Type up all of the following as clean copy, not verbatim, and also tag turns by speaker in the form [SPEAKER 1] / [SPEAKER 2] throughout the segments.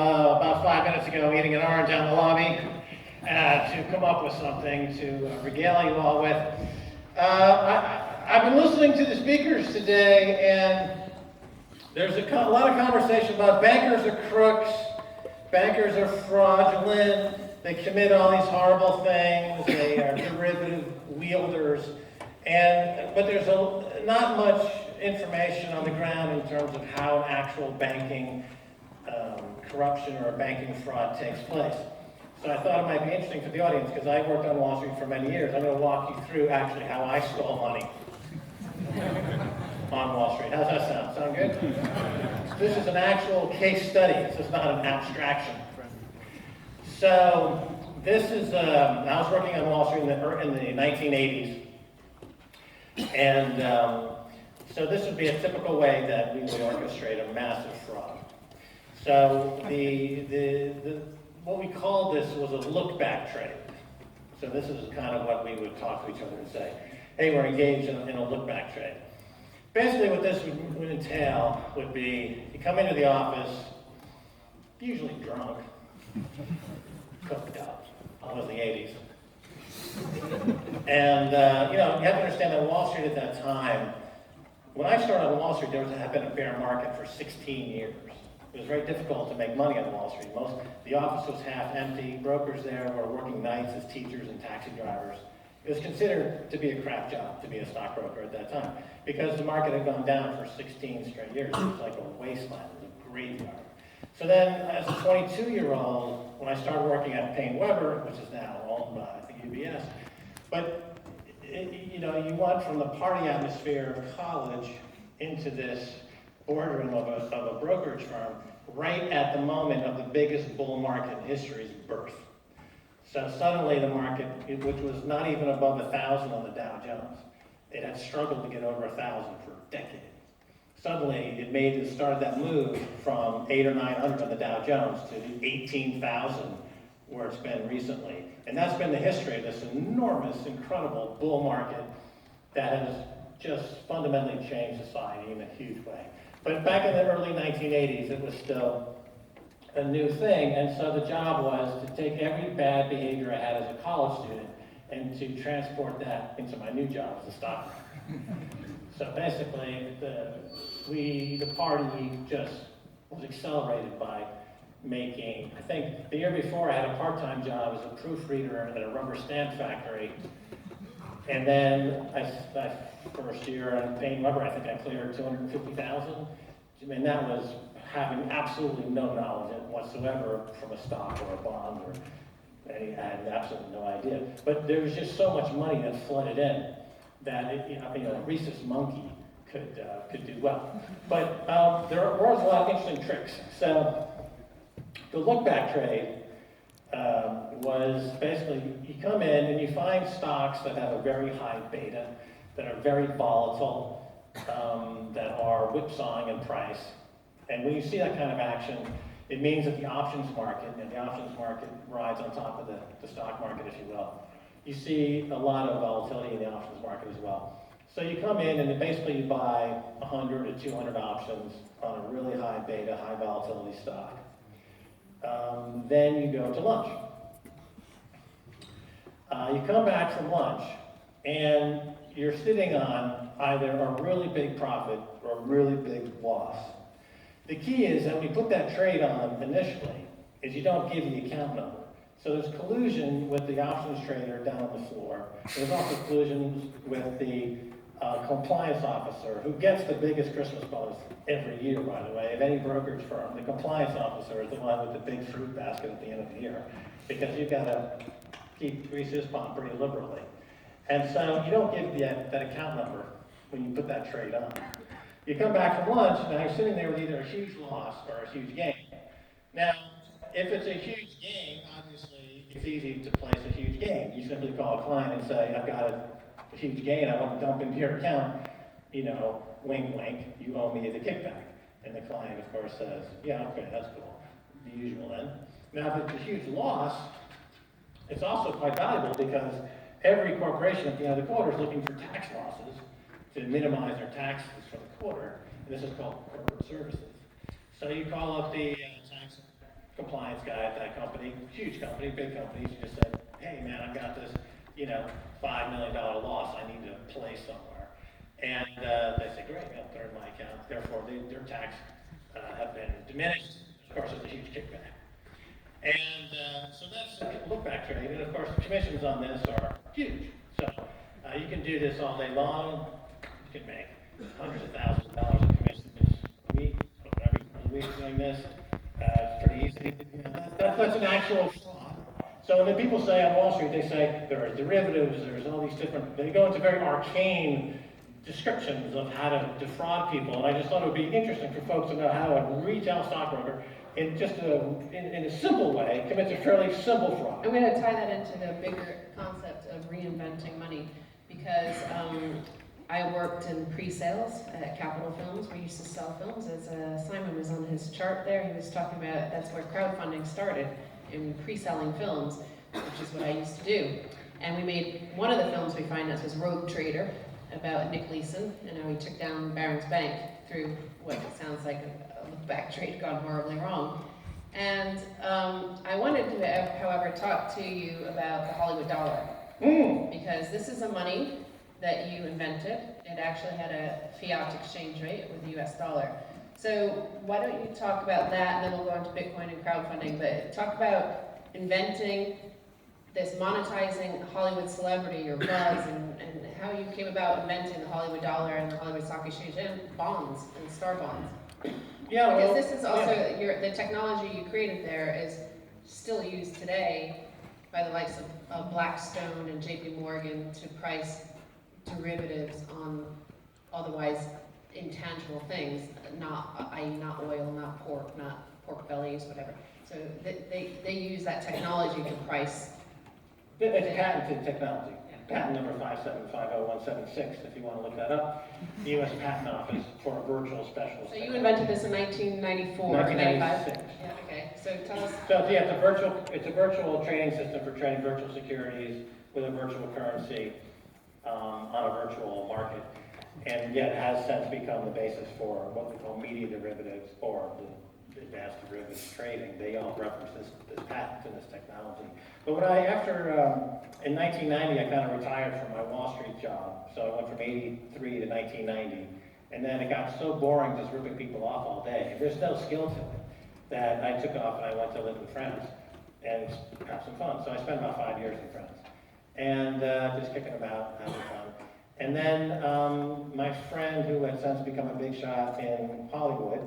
[SPEAKER 1] about 5 minutes ago, eating an orange out in the lobby to come up with something to regale you all with. I've been listening to the speakers today, and there's a lot of conversation about bankers are crooks, bankers are fraudulent, they commit all these horrible things, they are derivative wielders, but there's not much information on the ground in terms of how actual banking corruption or banking fraud takes place. So I thought it might be interesting for the audience, because I worked on Wall Street for many years. I'm going to walk you through actually how I stole money on Wall Street. How's that sound? Sound good? This is an actual case study. This is not an abstraction. So this is, I was working on Wall Street in the 1980s. And so this would be a typical way that we would orchestrate a massive fraud. So what we called this was a look-back trade. So this is kind of what we would talk to each other and say, hey, we're engaged in a look-back trade. Basically what this would entail would be, you come into the office, usually drunk, cooked up, all of the 80s. And you have to understand that Wall Street at that time, when I started on Wall Street, there had been a bear market for 16 years. It was very difficult to make money on Wall Street. The office was half empty. Brokers there were working nights as teachers and taxi drivers. It was considered to be a crap job to be a stockbroker at that time, because the market had gone down for 16 straight years. It was like a wasteland. It was a graveyard. So then, as a 22-year-old, when I started working at Payne Weber, which is now owned by UBS, but you went from the party atmosphere of college into this boardroom of a brokerage firm right at the moment of the biggest bull market in history's birth. So suddenly the market, which was not even above 1,000 on the Dow Jones, it had struggled to get over 1,000 for a decade. Suddenly it started that move from 800 or 900 on the Dow Jones to the 18,000 where it's been recently. And that's been the history of this enormous, incredible bull market that has just fundamentally changed society in a huge way. But back in the early 1980s, it was still a new thing, and so the job was to take every bad behavior I had as a college student and to transport that into my new job as a stockbroker. So basically, the party just was accelerated by making, I think the year before I had a part-time job as a proofreader at a rubber stamp factory. And then I first year on Payne Weber, I think I cleared $250,000. And that was having absolutely no knowledge whatsoever from a stock or a bond, I had absolutely no idea. But there was just so much money that flooded in that a rhesus monkey could do well. But there was a lot of interesting tricks. So the look-back trade was basically, you come in and you find stocks that have a very high beta, that are very volatile, that are whipsawing in price. And when you see that kind of action, it means that the options market, and the options market rides on top of the stock market, if you will. You see a lot of volatility in the options market as well. So you come in and basically you buy 100 to 200 options on a really high beta, high volatility stock. Then you go to lunch. You come back from lunch and you're sitting on either a really big profit or a really big loss. The key is that when you put that trade on initially, is you don't give the account number. So there's collusion with the options trader down on the floor. There's also collusion with the compliance officer, who gets the biggest Christmas bonus every year, by the way, of any brokerage firm. The compliance officer is the one with the big fruit basket at the end of the year, because you've got to grease his palm pretty liberally. And so you don't give that account number when you put that trade on. You come back from lunch, now you're sitting there with either a huge loss or a huge gain. Now, if it's a huge gain, obviously it's easy to place a huge gain. You simply call a client and say, I've got a huge gain, I want to dump into your account, wink, wink, you owe me the kickback. And the client, of course, says, yeah, okay, that's cool. The usual then. Now, if it's a huge loss, it's also quite valuable, because every corporation at the end of the quarter is looking for tax losses to minimize their taxes for the quarter. And this is called corporate services. So you call up the compliance guy at that company, huge company, big company, she just said, hey man, I've got this, $5 million loss I need to play somewhere. And they said, great, I'll put it in my account. Therefore, their tax have been diminished. Of course, it's a huge kickback. And so that's look-back trade. And of course, the commissions on this are huge. So you can do this all day long. You can make hundreds of thousands of dollars in commissions a week, every week doing this. It's pretty easy. That's an actual fraud. So when the people say on Wall Street, they say there are derivatives, there's all these different, they go into very arcane descriptions of how to defraud people. And I just thought it would be interesting for folks to know how a retail stockbroker, in a simple way, commits a fairly simple fraud.
[SPEAKER 2] I'm going to tie that into the bigger concept of reinventing money, because I worked in pre-sales at Capitol Films. We used to sell films. As Simon was on his chart there, he was talking about that's where crowdfunding started, in pre-selling films, which is what I used to do. And we made one of the films we financed was Rogue Trader, about Nick Leeson and how he took down Barron's Bank through what sounds like a look-back trade gone horribly wrong. And I wanted to, however, talk to you about the Hollywood dollar, because this is a money that you invented. It actually had a fiat exchange rate with the US dollar. So why don't you talk about that, and then we'll go into Bitcoin and crowdfunding, but talk about inventing this, monetizing Hollywood celebrity or buzz, and how you came about inventing the Hollywood dollar and the Hollywood Stock Exchange and bonds and star bonds.
[SPEAKER 1] Yeah,
[SPEAKER 2] because this is also, the technology you created there is still used today by the likes of Blackstone and JP Morgan to price derivatives on otherwise intangible things, i.e. not oil, not pork bellies, whatever. So they use that technology to price.
[SPEAKER 1] It's patented technology. Patent number 5750176, if you want to look that up. The U.S. Patent Office for a virtual specialist.
[SPEAKER 2] So you invented this in 1994,
[SPEAKER 1] 1996.
[SPEAKER 2] Yeah, okay. So tell us.
[SPEAKER 1] So yeah, it's a virtual trading system for trading virtual securities with a virtual currency on a virtual market. And yet it has since become the basis for what we call media derivatives or the advanced derivatives trading. They all reference this patent and this technology. But in 1990, I kind of retired from my Wall Street job. So I went from 83 to 1990. And then it got so boring just ripping people off all day. There's no skill to it, that I took off and I went to live with friends and have some fun. So I spent about 5 years with friends. And just kicking about, having fun. And then my friend, who had since become a big shot in Hollywood,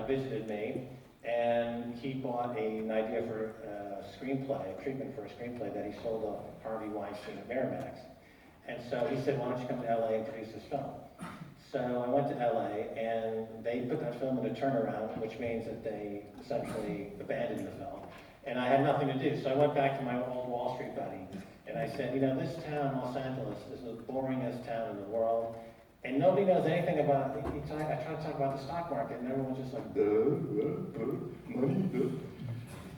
[SPEAKER 1] visited me, and he bought an idea for a screenplay, a treatment for a screenplay that he sold to Harvey Weinstein at Miramax. And so he said, why don't you come to LA and produce this film? So I went to LA, and they put that film in a turnaround, which means that they essentially abandoned the film. And I had nothing to do, so I went back to my old Wall Street buddy, and I said, this town, Los Angeles, is the boringest town in the world, and nobody knows anything about it. I try to talk about the stock market, and everyone's just like, money.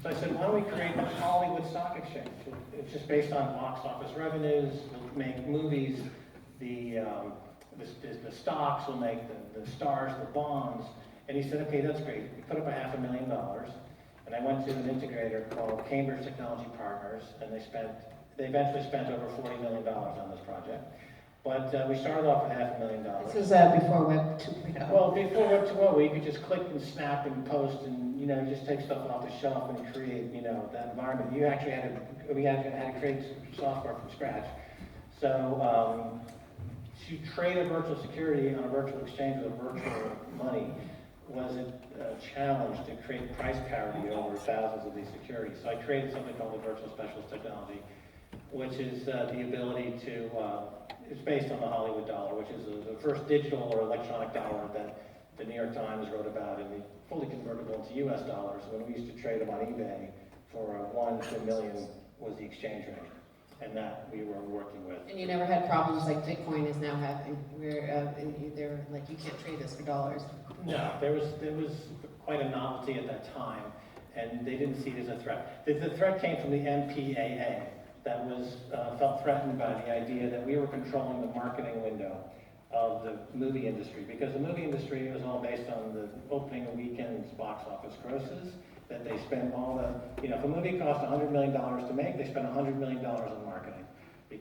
[SPEAKER 1] So I said, why don't we create a Hollywood Stock Exchange? It's just based on box office revenues. We'll make movies, the stocks, will make the stars, the bonds. And he said, okay, that's great. We put up $500,000, and I went to an integrator called Cambridge Technology Partners, and they eventually spent over $40 million on this project. But we started off with $500,000.
[SPEAKER 2] This was before Web 2.0.
[SPEAKER 1] Well, before Web 2.0, you could just click and snap and post, and you just take stuff off the shelf and create, that environment. We had to create software from scratch. So to trade a virtual security on a virtual exchange with virtual money was a challenge to create price parity over thousands of these securities. So I created something called the Virtual Specialist Technology, which is the ability to, it's based on the Hollywood dollar, which is the first digital or electronic dollar that the New York Times wrote about, and fully convertible into US dollars. When we used to trade them on eBay for 1 to $1 million was the exchange rate, and that we were working with.
[SPEAKER 2] And you never had problems like Bitcoin is now having, where they're like, you can't trade this for dollars.
[SPEAKER 1] No, there was quite a novelty at that time, and they didn't see it as a threat. The threat came from the MPAA. That was felt threatened by the idea that we were controlling the marketing window of the movie industry, because the movie industry was all based on the opening weekend's box office grosses that they spend all the, if a movie costs $100 million to make, they spend $100 million on marketing.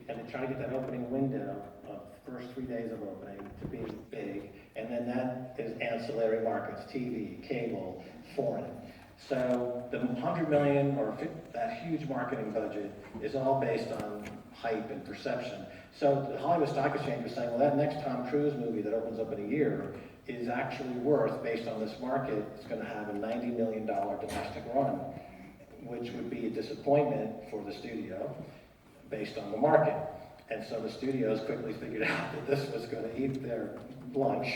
[SPEAKER 1] And they try to get that opening window of first 3 days of opening to be big, and then that is ancillary markets, TV, cable, foreign. So the 100 million or that huge marketing budget is all based on hype and perception. So the Hollywood Stock Exchange was saying, well, that next Tom Cruise movie that opens up in a year is actually worth, based on this market, it's going to have a $90 million domestic run, which would be a disappointment for the studio based on the market. And so the studios quickly figured out that this was going to eat their lunch,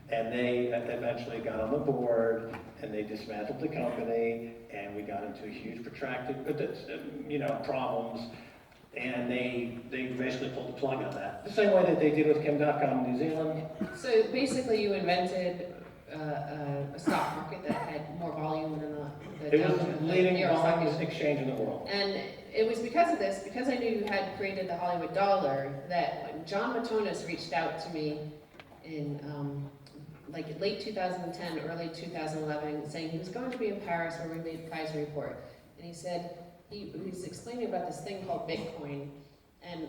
[SPEAKER 1] and they eventually got on the board, and they dismantled the company, and we got into huge protracted, problems, and they basically pulled the plug on that. The same way that they did with Kim.com in New Zealand.
[SPEAKER 2] So basically you invented a stock market that had more volume than the
[SPEAKER 1] It was the leading
[SPEAKER 2] New York Stock
[SPEAKER 1] volume exchange in the world.
[SPEAKER 2] And it was because of this, because I knew you had created the Hollywood dollar, that when John Matonis reached out to me in late 2010, early 2011, saying he was going to be in Paris where we made Kaiser report. And he said, he was explaining about this thing called Bitcoin, and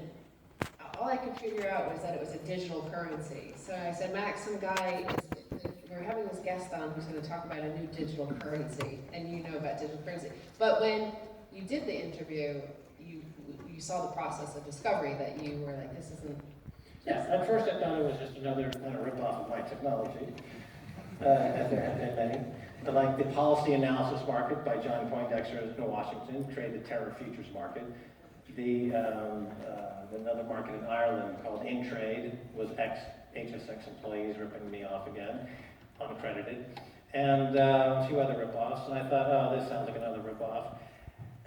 [SPEAKER 2] all I could figure out was that it was a digital currency. So I said, Max, we're having this guest on who's going to talk about a new digital currency, and you know about digital currency. But when you did the interview, you saw the process of discovery, that you were like, this isn't...
[SPEAKER 1] Yeah, at first I thought it was just another kind of rip-off of my technology, as there have been many. But like the policy analysis market by John Poindexter in Washington created the terror futures market. Another market in Ireland called InTrade was ex-HSX employees ripping me off again, unaccredited, and a few other rip-offs. And I thought, oh, this sounds like another rip-off.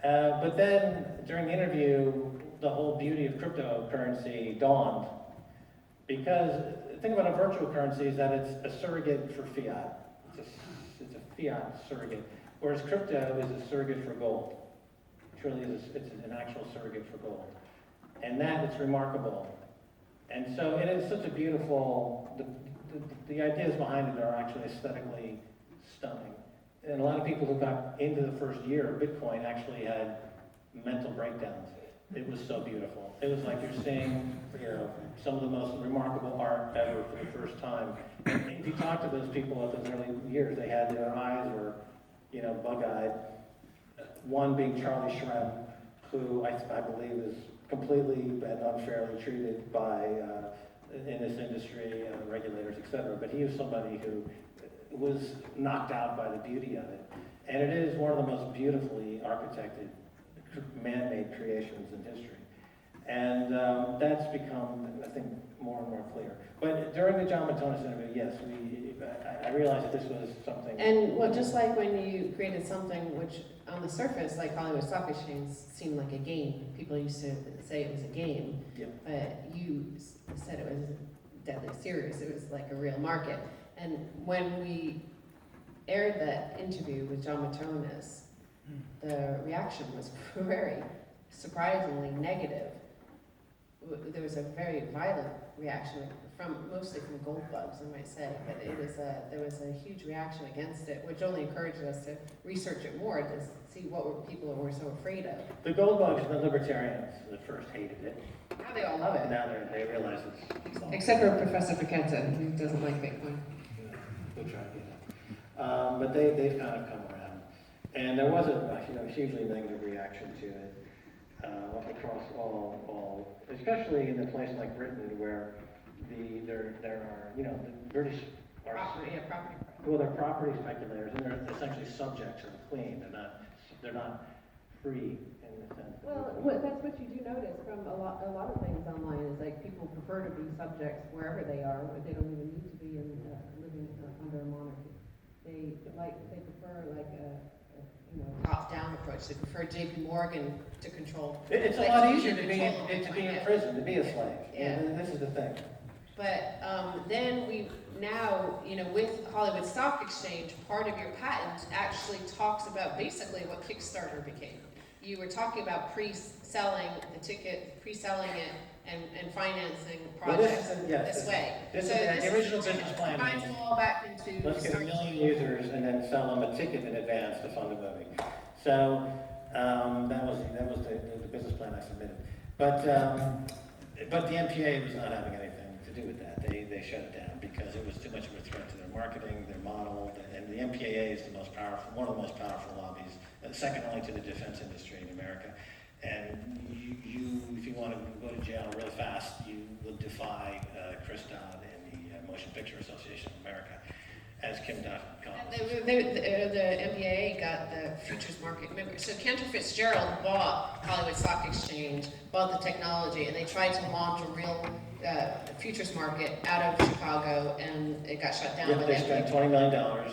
[SPEAKER 1] But then during the interview, the whole beauty of cryptocurrency dawned. Because the thing about a virtual currency is that it's a surrogate for fiat. It's a fiat surrogate, whereas crypto is a surrogate for gold. It truly is. It's an actual surrogate for gold, and that is remarkable. And so it is such a beautiful. The ideas behind it are actually aesthetically stunning. And a lot of people who got into the first year of Bitcoin actually had mental breakdowns. It was so beautiful. It was like you're seeing, some of the most remarkable art ever for the first time. And if you talk to those people at those early years, they had their eyes were, bug-eyed. One being Charlie Shrem, who I believe is completely and unfairly treated by in this industry, regulators, etc. But he was somebody who was knocked out by the beauty of it. And it is one of the most beautifully architected man-made creations in history. And that's become, I think, more and more clear. But during the John Matonis interview, yes, I realized that this was something...
[SPEAKER 2] And well, just like when you created something which, on the surface, like Hollywood Stock Exchange, seemed like a game. People used to say it was a game,
[SPEAKER 1] Yep.
[SPEAKER 2] but you said it was deadly serious. It was like a real market. And when we aired that interview with John Matonis, the reaction was very surprisingly negative. There was a very violent reaction mostly from gold bugs, I might say, but there was a huge reaction against it, which only encouraged us to research it more to see what people were so afraid of.
[SPEAKER 1] The gold bugs and the libertarians at first hated it.
[SPEAKER 2] Now they all love it.
[SPEAKER 1] Now they realize it's all...
[SPEAKER 2] Except for Professor Paqueta, who doesn't like Bitcoin.
[SPEAKER 1] We'll try to get it. But they've kind of come around. And there was a hugely negative reaction to it across all, especially in a place like Britain, where there are, the British are...
[SPEAKER 2] Property.
[SPEAKER 1] Well, they're property speculators, and they're essentially subjects of the Queen. They're not free in the sense.
[SPEAKER 2] Well, that's what you do notice from a lot of things online, is like people prefer to be subjects wherever they are. They don't even need to be living under a monarchy. They prefer like a top-down approach. They prefer J.P. Morgan to control.
[SPEAKER 1] It's a lot easier to be in prison, to be a slave.
[SPEAKER 2] Yeah.
[SPEAKER 1] And this is the thing.
[SPEAKER 2] But then we now, with Hollywood Stock Exchange, part of your patent actually talks about basically what Kickstarter became. You were talking about pre-selling the ticket, pre-selling it and financing
[SPEAKER 1] Well, this
[SPEAKER 2] projects
[SPEAKER 1] is- yes,
[SPEAKER 2] this way.
[SPEAKER 1] This
[SPEAKER 2] So
[SPEAKER 1] is the original business plan.
[SPEAKER 2] combines them all back into.
[SPEAKER 1] Let's get 1 million users and then sell them a ticket in advance to fund the movie. So, that was the business plan I submitted. But the MPA was not having anything to do with that. They shut it down because it was too much of a threat to their marketing, their model, and the MPAA is the most powerful, one of the most powerful lobbies, second only to the defense industry in America. And you if you want to go to jail really fast, you would defy Chris Dodd and the Motion Picture Association of America, as Kim Duff calls it.
[SPEAKER 2] The MBA got the futures market. Remember, so Cantor Fitzgerald bought Hollywood Stock Exchange, bought the technology, and they tried to launch a real futures market out of Chicago, and it got shut down.
[SPEAKER 1] Yeah, they spent $20 million.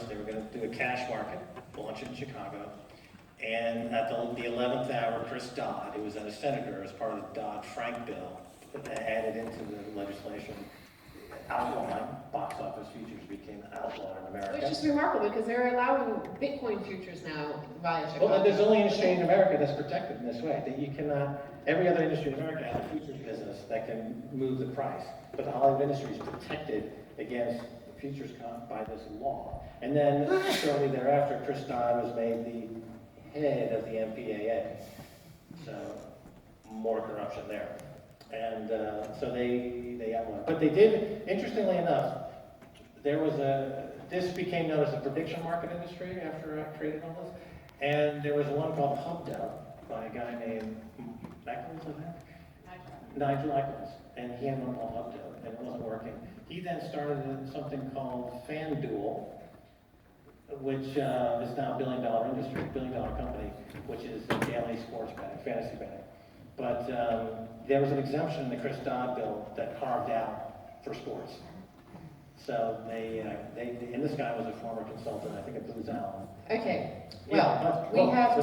[SPEAKER 1] They were going to do a cash market, launch it in Chicago. And at the 11th hour, Chris Dodd, who was then a senator as part of the Dodd-Frank bill, added into the legislation, outlawing box office futures became outlawed in America.
[SPEAKER 2] Which is remarkable because they're allowing Bitcoin futures now via Chicago.
[SPEAKER 1] Well, there's only industry in America that's protected in this way. That you cannot, every other industry in America has a futures business that can move the price. But the Hollywood industry is protected against the futures by this law. And then shortly thereafter, Chris Dodd was made the head of the MPAA. So more corruption there. And so they outlawed. But they did, interestingly enough, this became known as the prediction market industry after I created all this. And there was one called Hubdo by a guy named Eccles, I think? Nigel Eccles. And he had one called Hubdo, and it wasn't working. He then started something called FanDuel, which is now a $1 billion industry, $1 billion company, which is daily sports betting, fantasy betting. But there was an exemption in the Chris Dodd bill that carved out for sports. So and this guy was a former consultant, I think, at Booz Allen.
[SPEAKER 2] Okay,
[SPEAKER 1] Yeah,
[SPEAKER 2] we have to
[SPEAKER 1] the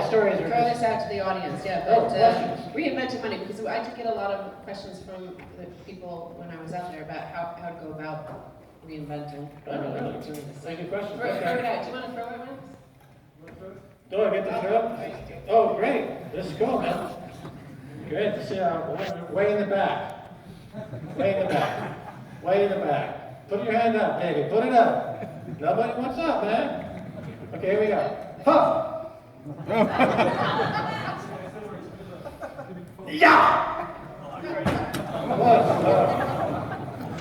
[SPEAKER 1] stories are
[SPEAKER 2] throw
[SPEAKER 1] just,
[SPEAKER 2] this out to the audience, yeah, but Reinvent.Money, because I did get a lot of questions from the people when I was out there about how to go about reinventing.
[SPEAKER 1] Thank you, question.
[SPEAKER 2] Throw it out. Do you want to throw it, Max?
[SPEAKER 1] Do I get to throw it? Oh, great. This is cool, man. Great to see way in the back. Way in the back. Way in the back. Put your hand up, baby. Put it up. Nobody wants up, man. Okay, here we go. Huh. Yeah!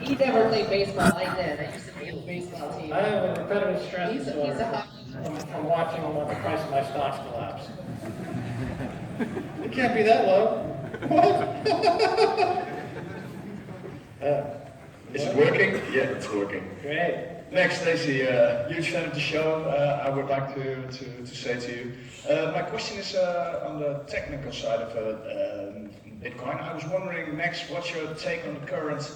[SPEAKER 2] He never played baseball. I did. I used to be on the baseball team.
[SPEAKER 1] I have a repetitive stress
[SPEAKER 2] He's
[SPEAKER 1] disorder
[SPEAKER 2] a hot.
[SPEAKER 1] from watching the price of my stocks collapse. It can't be that low. What?
[SPEAKER 3] Is it working? Yeah, it's working.
[SPEAKER 1] Great.
[SPEAKER 3] Next, Stacey, huge fan of the show. I would like to say to you, my question is on the technical side of Bitcoin. I was wondering, Max, what's your take on the current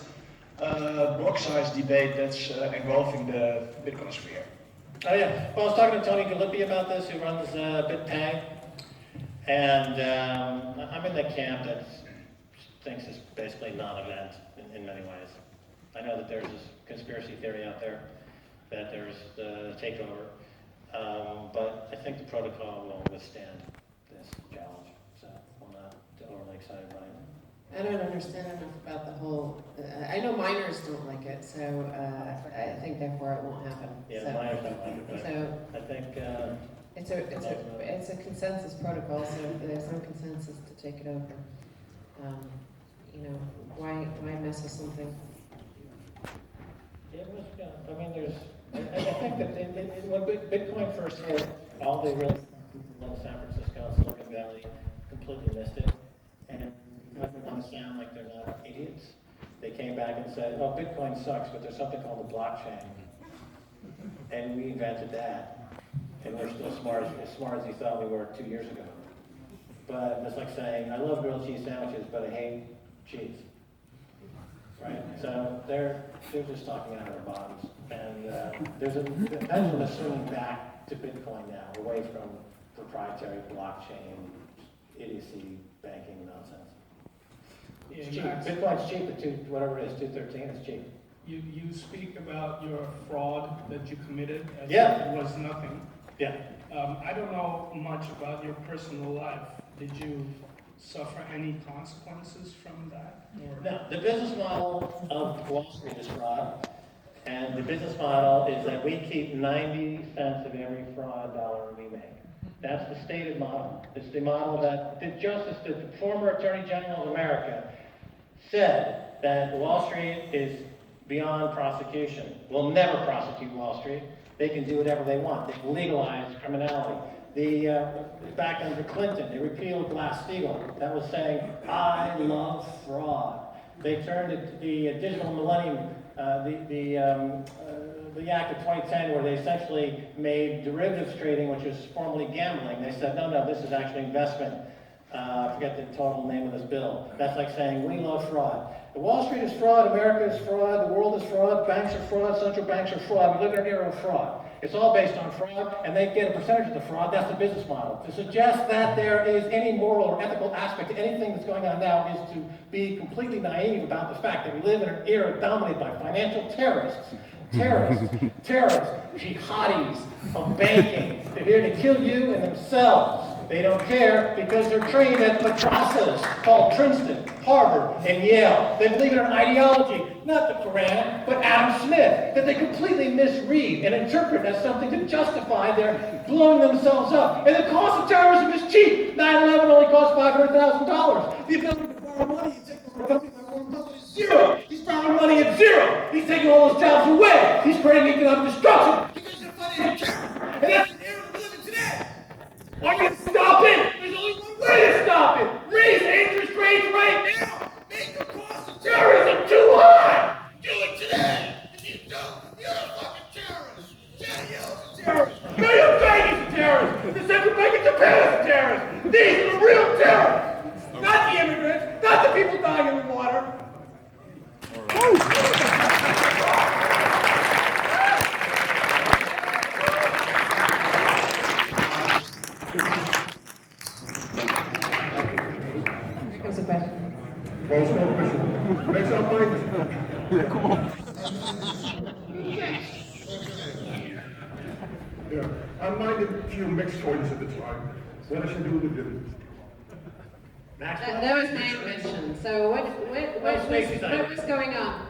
[SPEAKER 3] block size debate that's engulfing the Bitcoin sphere?
[SPEAKER 1] Oh yeah, well I was talking to Tony Galippi about this, who runs BitPay, and I'm in the camp that thinks it's basically non-event in many ways. I know that there's this conspiracy theory out there that there's the takeover, but I think the protocol will withstand this challenge, so I'm not overly excited by it.
[SPEAKER 2] I don't understand enough about the whole. I know miners don't like it, so I think therefore it won't happen.
[SPEAKER 1] Yeah,
[SPEAKER 2] so,
[SPEAKER 1] miners don't like it, but
[SPEAKER 2] so
[SPEAKER 1] I think
[SPEAKER 2] it's a consensus protocol. So if there's no consensus to take it over, why mess with something?
[SPEAKER 1] it was, I mean, I think that when Bitcoin first hit, all the real people in San Francisco, Silicon Valley, completely missed it. And it doesn't want to sound like they're not idiots. They came back and said, oh, Bitcoin sucks, but there's something called the blockchain. And we invented that. And we're still as smart as we thought we were 2 years ago. But it's like saying, I love grilled cheese sandwiches, but I hate cheese. Right? So they're just talking out of their bodies. And there's a pendulum is swinging back to Bitcoin now, away from proprietary blockchain, idiocy, banking nonsense. It's cheap. Bitcoin's cheap at whatever it is, 213, it's cheap.
[SPEAKER 4] You speak about your fraud that you committed as
[SPEAKER 1] Yeah.
[SPEAKER 4] if it was nothing.
[SPEAKER 1] Yeah.
[SPEAKER 4] I don't know much about your personal life. Did you suffer any consequences from that? Or
[SPEAKER 1] No, the business model of Wall Street is fraud, and the business model is that we keep 90 cents of every fraud dollar we make. That's the stated model. It's the model that the former Attorney General of America said that Wall Street is beyond prosecution. We'll never prosecute Wall Street. They can do whatever they want. They've legalized criminality. Back under Clinton, they repealed Glass-Steagall. That was saying, I love fraud. They turned the digital millennium, the Act of 2010, where they essentially made derivatives trading, which was formerly gambling. They said, no, this is actually investment. I forget the total name of this bill. That's like saying, we love fraud. The Wall Street is fraud, America is fraud, the world is fraud, banks are fraud, central banks are fraud. We live in an era of fraud. It's all based on fraud, and they get a percentage of the fraud. That's the business model. To suggest that there is any moral or ethical aspect to anything that's going on now is to be completely naive about the fact that we live in an era dominated by financial terrorists, jihadis of banking. They're here to kill you and themselves. They don't care because they're trained at madrasas called Princeton, Harvard, and Yale. They believe in an ideology, not the Quran, but Adam Smith, that they completely misread and interpret as something to justify their blowing themselves up. And the cost of terrorism is cheap. 9/11 only cost $500,000. The ability to borrow money and take over a company by borrowing money is zero. He's borrowing money at zero. He's taking all those jobs away. He's creating economic destruction because they're financial terrorists. And that's the era we live in today. Are you going to stop it? There's only one way to stop it. Raise interest rates right now. Make the cost of terrorism too high. Do it today. If you don't, you're a fucking terrorist. JL's a terrorist. New York Bank is a terrorist. The Central Bank of Japan is a terrorist. These are the real terrorists. Not the immigrants. Not the people dying in the water.
[SPEAKER 5] Makes up mind. Yeah, I minded a few mixed coins at the time. What I should do with them?
[SPEAKER 2] That was my invention. So what was going on?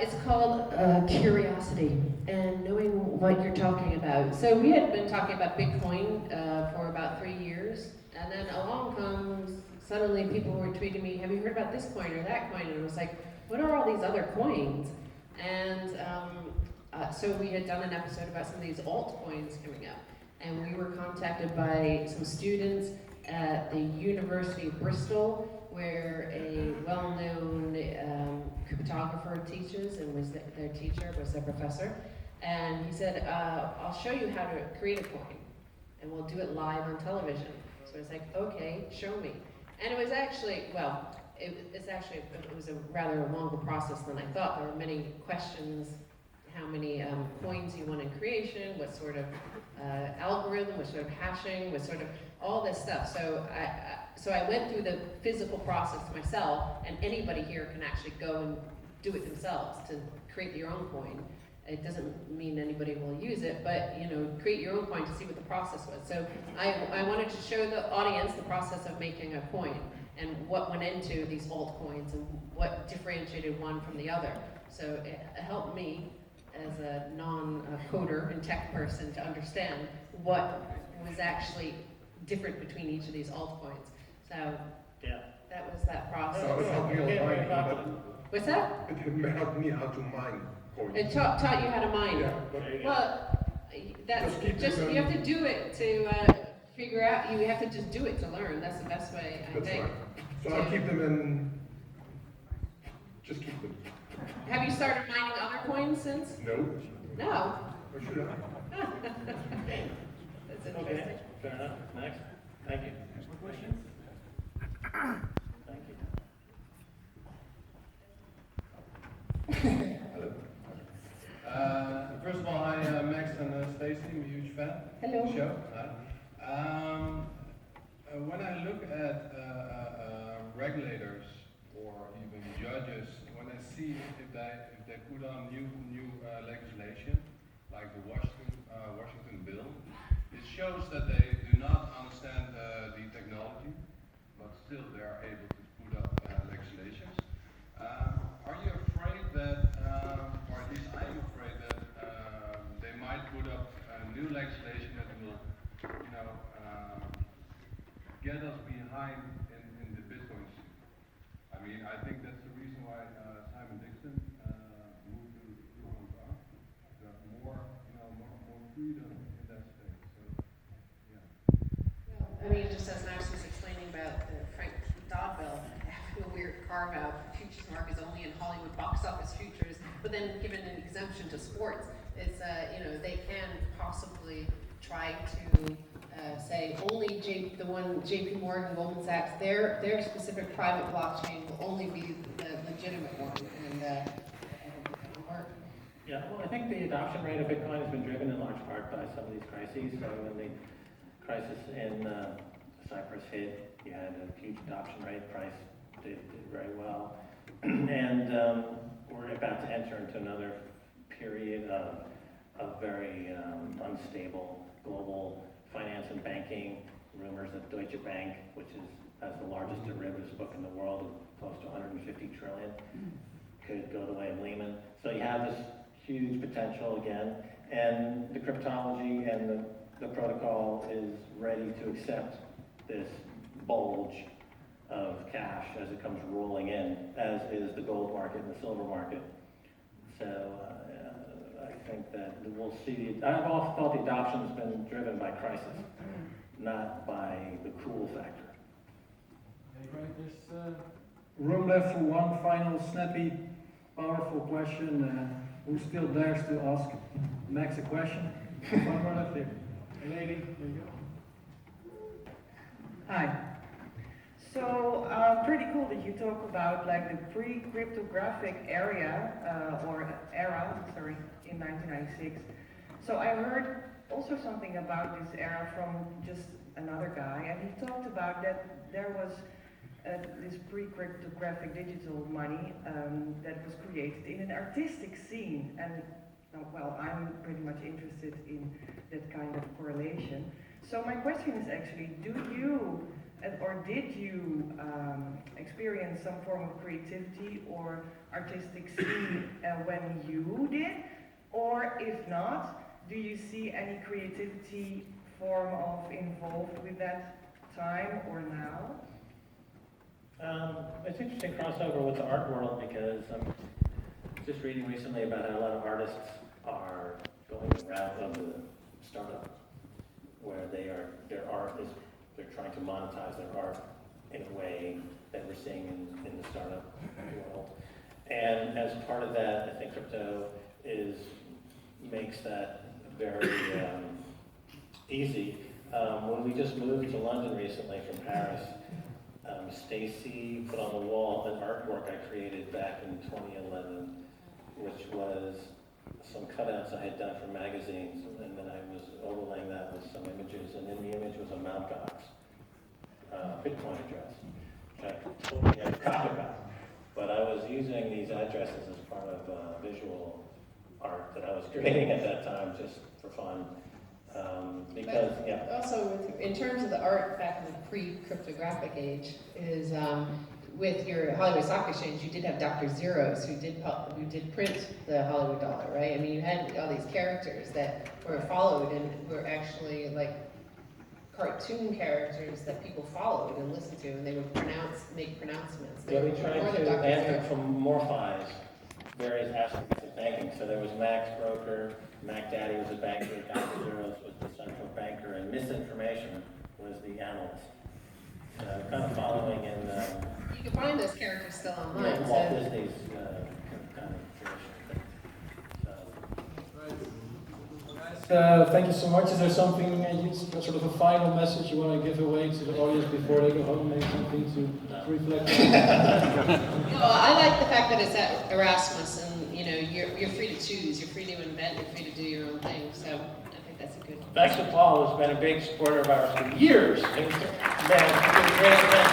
[SPEAKER 2] It's called curiosity and knowing what you're talking about. So we had been talking about Bitcoin for about 3 years, and then along comes suddenly people were tweeting me, have you heard about this coin or that coin? And I was like, what are all these other coins? And so we had done an episode about some of these altcoins coming up. And we were contacted by some students at the University of Bristol, where a well-known cryptographer teaches, and was their teacher, was their professor. And he said, I'll show you how to create a coin, and we'll do it live on television. So I was like, okay, show me. And it was actually, it was a rather longer process than I thought. There were many questions, how many coins you want in creation, what sort of algorithm, what sort of hashing, what sort of, all this stuff. So I went through the physical process myself, and anybody here can actually go and do it themselves to create your own coin. It doesn't mean anybody will use it, but create your own coin to see what the process was. So I wanted to show the audience the process of making a coin and what went into these altcoins and what differentiated one from the other. So it helped me as a non-coder and tech person to understand what was actually different between each of these altcoins. So
[SPEAKER 1] Yeah.
[SPEAKER 2] that was that process.
[SPEAKER 5] So it helped me on mine.
[SPEAKER 2] What's that?
[SPEAKER 5] It helped me how to mine coins.
[SPEAKER 2] It taught you how to mine.
[SPEAKER 5] Yeah, but
[SPEAKER 2] Well, that's
[SPEAKER 5] Just keep
[SPEAKER 2] just,
[SPEAKER 5] them,
[SPEAKER 2] you have to do it to figure out, you have to just do it to learn. That's the best way, I
[SPEAKER 5] that's
[SPEAKER 2] think.
[SPEAKER 5] right. So I keep them in. Just keep them.
[SPEAKER 2] Have you started mining other coins since?
[SPEAKER 5] No.
[SPEAKER 2] No.
[SPEAKER 5] Or should I?
[SPEAKER 2] That's
[SPEAKER 1] Okay,
[SPEAKER 2] interesting.
[SPEAKER 1] fair enough. Next. Thank you. More questions? Thank you.
[SPEAKER 5] Hello.
[SPEAKER 6] First of all, hi Max and Stacy, I'm a huge fan
[SPEAKER 2] Hello.
[SPEAKER 6] of the show. Hi. When I look at regulators or even judges, when I see if they put on new legislation, like the Washington bill, it shows that they do not understand the technology but still they are able to put up legislations. Are you afraid that, or at least I'm afraid that they might put up new legislation that will, get us behind in the Bitcoin scene? I mean, I think that's the reason why Simon Dixon moved to Hong Kong. Got more, more freedom in that space. So, yeah.
[SPEAKER 2] I mean, just as Max was explaining about the Frank Dodd-Bill, having a weird carve-out for futures markets only in Hollywood box office futures, but then given an exemption to sports, it's, they can possibly try to say only the one JP Morgan, Goldman Sachs, their specific private blockchain will only be the legitimate one, and it will work.
[SPEAKER 1] Yeah, well, I think the adoption rate of Bitcoin has been driven in large part by some of these crises. So when the crisis in Cyprus hit, you had a huge adoption rate. Price did very well, and we're about to enter into another period of very unstable global finance and banking. Rumors that Deutsche Bank, which has the largest derivatives book in the world, close to 150 trillion, could go the way of Lehman. So you have this huge potential again, and the cryptology and the protocol is ready to accept this bulge of cash as it comes rolling in, as is the gold market and the silver market. So I think that we'll see. I've often thought the adoption has been driven by crisis, not by the cool factor.
[SPEAKER 7] Okay, great. There's room left for one final snappy, powerful question. Who still dares to ask Max a question? One more left here. A lady, there you go.
[SPEAKER 8] Hi. So, pretty cool that you talk about like the pre-cryptographic era, in 1996. So I heard also something about this era from just another guy, and he talked about that there was this pre-cryptographic digital money that was created in an artistic scene, and well, I'm pretty much interested in that kind of correlation. So my question is actually, do you or did you experience some form of creativity or artistic scene when you did? Or if not, do you see any creativity form of involved with that time or now?
[SPEAKER 1] It's interesting crossover with the art world, because I'm just reading recently about how a lot of artists are going the route of the startup, where their art is, they're trying to monetize their art in a way that we're seeing in the startup world. And as part of that, I think crypto makes that very easy. When we just moved to London recently from Paris, Stacy put on the wall an artwork I created back in 2011, which was some cutouts I had done for magazines, and then I was overlaying that with some images, and in the image was a Mt. Gox Bitcoin address, which I totally had a copy about. But I was using these addresses as part of visual art that I was creating at that time, just for fun. Because, yeah.
[SPEAKER 2] Also, in terms of the art back in the pre-cryptographic age, is with your Hollywood Stock Exchange, you did have Dr. Zeros who did print the Hollywood dollar, right? I mean, you had all these characters that were followed and were actually like cartoon characters that people followed and listened to, and they would make pronouncements.
[SPEAKER 1] Yeah, we tried to anthropomorphize various aspects of banking. So there was Max Broker, Mac Daddy was a banker, Dr. Zeros was the central banker, and Misinformation was the analyst. So kind of following in
[SPEAKER 2] You can find those characters still online.
[SPEAKER 1] Walt Disney's kind of tradition.
[SPEAKER 7] Thank you so much. Is there something, sort of a final message you want to give away to the audience before they go home? Maybe something to reflect on?
[SPEAKER 2] Well, I like the fact that it's at Erasmus, and you're free to choose, you're free to invent, you're free to do your own thing. So I think that's a good.
[SPEAKER 1] Thanks to Paul, who's been a big supporter of ours for years. And it's been a great event.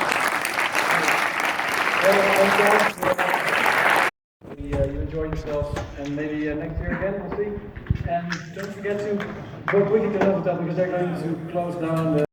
[SPEAKER 7] You enjoy yourself, and maybe next year again, we'll see. And don't forget to go quickly to Novotel, because they're going to close down the